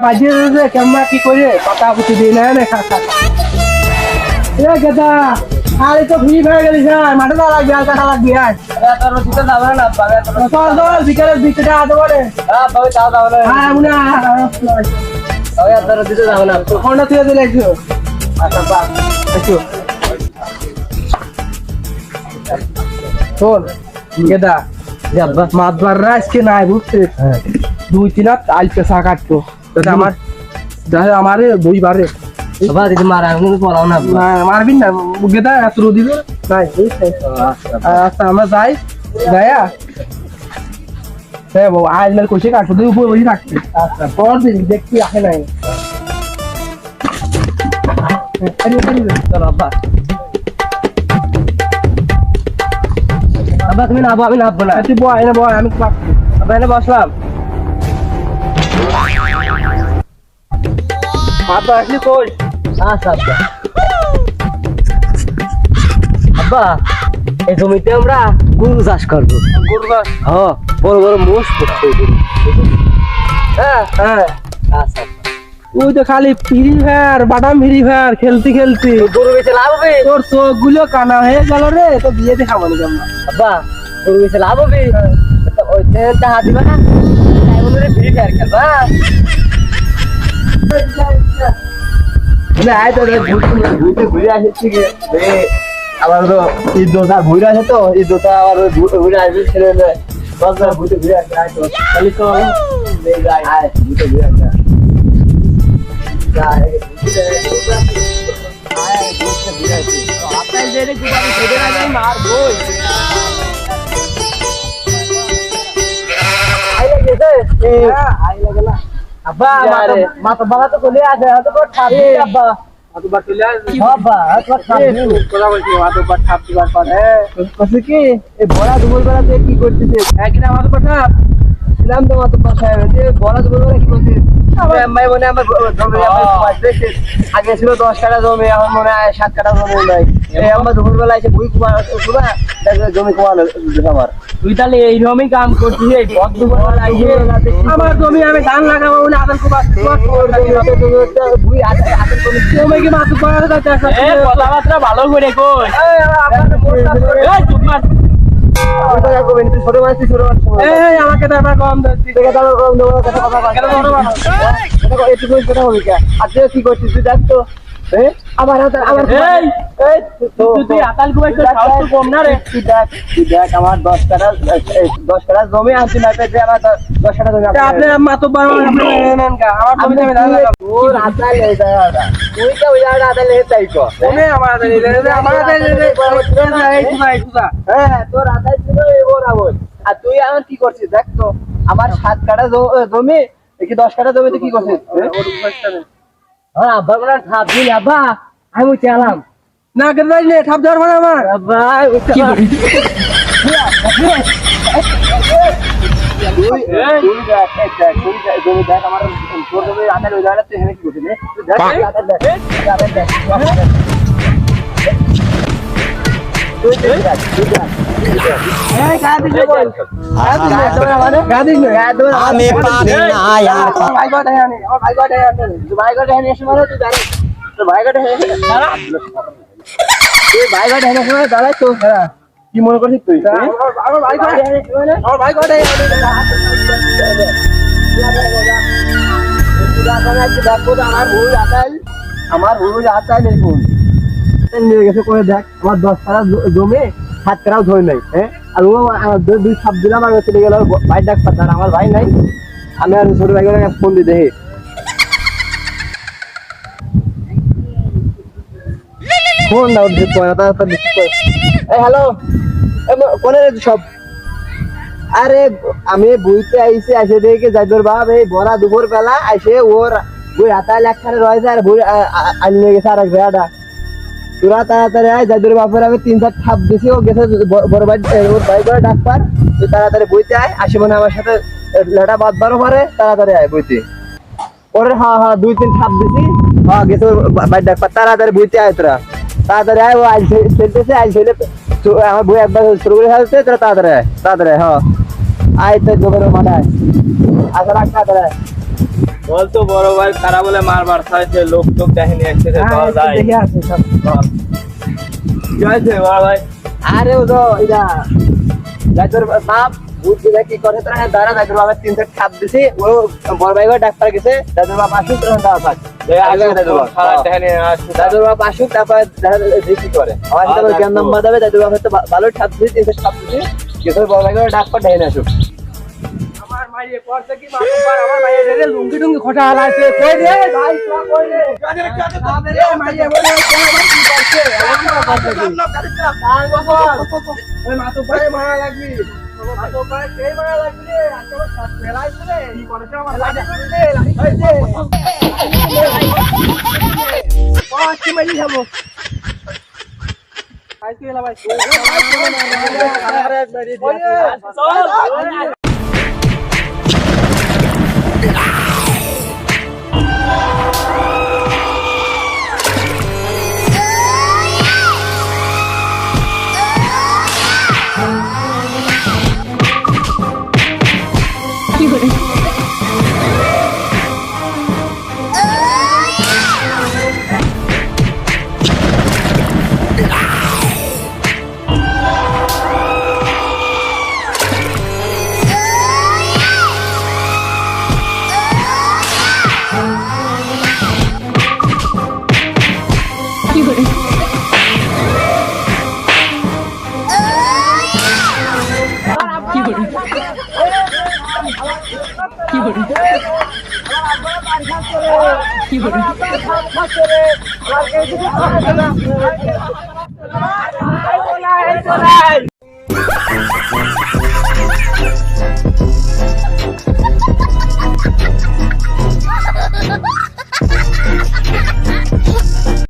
বাজিয়ে কেমন কি করে কথা বুঝি দিই না খা খা এ গেদা আরে তো ফ্রি হয়ে গেলিস মাঠে তো লাগবে আর কাটা লাগবে আর তোর দিতে যাবে না পাবে তোর চল চল বিকেলের দিকটা আদো করে হ্যাঁ পাবে তাও যাবে না হ্যাঁ মুনা ওই তোর দিতে যাবে না তো কোনটা তুই দিলে একটু আচ্ছা বাস একটু চল গেদা যাবা মাতবার আজকে নাই বুঝতে দুই তিন হাত আল পেশা কাটতো তাতে আমার আমারে দুইবারে বাবা দিদি মারা আমি পড়াও না মারবি না গেদা এত দিল নাই আচ্ছা আমরা যাই গায়া হ্যাঁ বাবু আজ মেল কষে কাটবো তুই উপরে বসে থাকবি আচ্ছা পর দিন দেখছি আসে নাই চলো আব্বা আব্বা তুমি নাবো আমি নাববো না তুই বয় এনে বয় আমি আব্বা এনে বসলাম আব্বা আসলি কই আচ্ছা আব্বা আব্বা এই জমিতে আমরা গরু চাষ করবো গরু গাছ হ্যাঁ বড় বড় মোষ করতে হ্যাঁ হ্যাঁ আচ্ছা তুই তো খালি ফ্রি ফায়ার বাদাম ফ্রি ফায়ার খেলতে খেলতে গরু বেচে লাভ হবে তোর চোখ গুলো কানা হয়ে গেল রে তো বিয়ে দেখাবো না কেমন আব্বা গরু বেচে লাভ হবে ওই টাকা দিবা না তাই বলে ফ্রি ফায়ার খেলবা আয় তো ঘুরতে ঘুরে আসছি আবার তো ঈদ দোতা ঘুরে আসে তো ঈদ দোতা আবার ঘুরে আসবে ছেলে দশবার ঘুরতে ঘুরে আসবে আয় তো খালি তো আয় ঘুরতে ঘুরে আসবে আব্বা মাথা বাবা তো চলে আসে আব্বা কি এই বড়া দুপুর বেলাতে কি করতেছে একদিন আমার কথা ছিলাম তো মাত্র বাসায় বড়া দুপুর বেলা কি করছিস আম্মাই মনে আমার জমি আগে ছিল 10 কাঠা জমি এখন মনে হয় 7 কাঠা জমি নাই এই আমরা দুপুরবেলা এসে বই কুমার জমি কুমার আমার তুই তাহলে এইরকমই কাম করছিস এই দুপুরবেলা এসে আমার জমি আমি ধান লাগাবো না আদান জমি কি মাছ কথাবার্তা ভালো করে কই ছোট মাছ এই আমাকে তারপর কম দিচ্ছি কি করছিস তুই দেখ তো আমার তুই আতাল কুমার কম না রে দেখ আমার 10 কাঠা জমি আনছি না পেতে আমার 10 কাঠা জমি আপনি মাতো বার আমার জমিতে আমি ধান লাগাবো ওর আতাল এই জায়গাটা তুই তো ওই জায়গাটা আতাল এই তাই কো হ্যাঁ তোর আতাল ছিল এই বরাবর আর তুই এখন কি করছিস দেখ তো আমার 7 কাঠা জমি কি 10 কাঠা জমিতে কি করছিস হ্যাঁ আব্বা বলে ঠাপ দিন আব্বা আমি চালাম না কেন ঠাপ দেওয়ার মানে আমার আব্বা কি আমি পারি না यार কি মনে করছিস তুই আমার ভুল আতাই নেই কোন নিয়ে গেছে করে দেখ আমার 10 কাঠা জমি 7 কাঠাও ধরে নাই হ্যাঁ আর ও দুই সাপ দিলাম আর চলে গেল ভাই ডাক পাতার আমার ভাই নাই আমি আর ছোট ভাই করে ফোন দিয়ে দেখি ফোন দাও হ্যালো কোনে সব আরে আমি বুঝতে আইসি আসে দেখে যাইদর বাপ এই বড়া দুপুর বেলা আসে ওর বই হাতায় লেখানে রয়েছে আর বই আনিয়ে গেছে আর এক বেড়াটা তোরা তাড়াতাড়ি আয় যাইদর বাপের আমি 3-4 থাপ দিছি ও গেছে বড় ভাই ওর ভাই করে ডাকবার তুই তাড়াতাড়ি বইতে আয় আসে মনে আমার সাথে লেটা বাদ বারো পারে তাড়াতাড়ি আয় বইতে ওরে হ্যাঁ 2-3 থাপ দিছি হ্যাঁ গেছে ভাই ডাকবার তাড়াতাড়ি বইতে আয় তোরা তাড়াতাড়ি আয় ও আজ খেলতেছে আজ খেলে আমার বই একবার শুরু করে ফেলছে তোরা তাড়াতাড়ি হ্যাঁ আয় তো জোগাড় মাঠায় আচ্ছা রাখ তাড়াতাড়ি বল তো বড় ভাই তারা বলে মারবার চাইছে লোক টোক দেখেনি একসাথে চল যাই দেখে আছে সব চল কি হয়েছে বড় ভাই আরে ও তো এটা যাইতোর বাপ বুঝছি না কি করে তোরা দাঁড়া যাইতোর বাবা 3 ছাপ দিছি ও বড় ভাই ডাক্তার গেছে যাইতোর বাবা আসুক তোরা দাও থাক আগে সারা দেখেনি আসছে যাইতোর বাবা আসুক তারপর দেখি করে আমার সাথে জ্ঞান নাম্বার দেবে যাইতোর বাবা তো ভালো ছাপ দিছি 3 ছাপ দিছি কিছু বড় ভাই ডাক্তার দেখে আসুক আমার মাইয়ে করতে কি মারুম পার আমার মাইয়ে রে লুঙ্গি টুঙ্গি খোটা হালাইছে কই রে ভাই তোরা কই রে আবে রে মাইয়ে বলে কোন ভাই কি করছে আর বাবা ওই মাতু পায়ে মারা লাগবি মাতু পায়ে কে মারা লাগবি রে আজকে সব ফেলাইছে রে কি করেছে আমার লাঠি রে লাঠি খাইছে পাঁচ কি মাইলি খাবো আইছে এলা ভাই চল